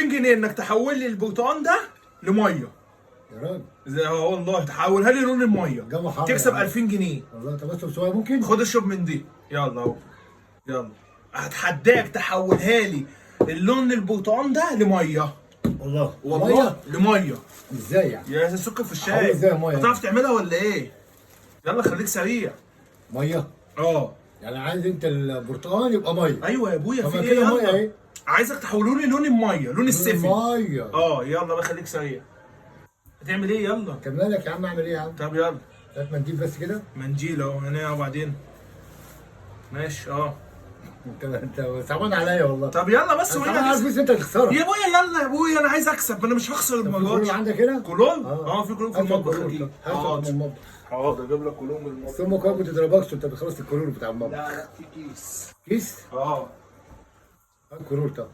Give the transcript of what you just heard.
2000 جنيه انك تحول لي البرتقال ده لميه. يا راجل والله تحولها لي لون الميه الجو حر تكسب يا عم. 2000 جنيه. والله طب اشرب شويه ممكن؟ خد اشرب من دي يلا اهو. يلا هتحداك تحولها لي اللون البرتقال ده لميه. والله والله لميه. ازاي يعني؟ يا سكر في حول الشاي. ازاي ميه؟ هتعرف تعملها ولا ايه؟ يلا خليك سريع. ميه؟ اه يعني عايز انت البرتقال يبقى ميه؟ ايوه يا ابويا طب في ما ايه كده ميه يلا. اهي. عايزك تحوله لي لون الميه لون السفن. ميه. يلا بقى خليك سريع. هتعمل ايه يلا؟ طب مالك يا عم اعمل ايه يا عم؟ طب يلا. هات منديل بس كده. منجيل اهو هنا وبعدين. ماشي انت صعبان عليا والله. طب يلا بس انا وين طبعا عارف هتكسب؟ بس انت هتخسرها. يا ابويا يلا يا ابويا انا عايز اكسب انا مش هخسر طب في المره كولون دي. عندك هنا؟ كولون؟ اه. في كولون في هات المطبخ كولون. اكيد. هات من المطبخ. حاضر اجيب لك كولون من المطبخ. بس امك ما بتضربكش انت بتخلص الكولون بتاع المطبخ. لا في كيس. كيس؟ اه هات كولون طب.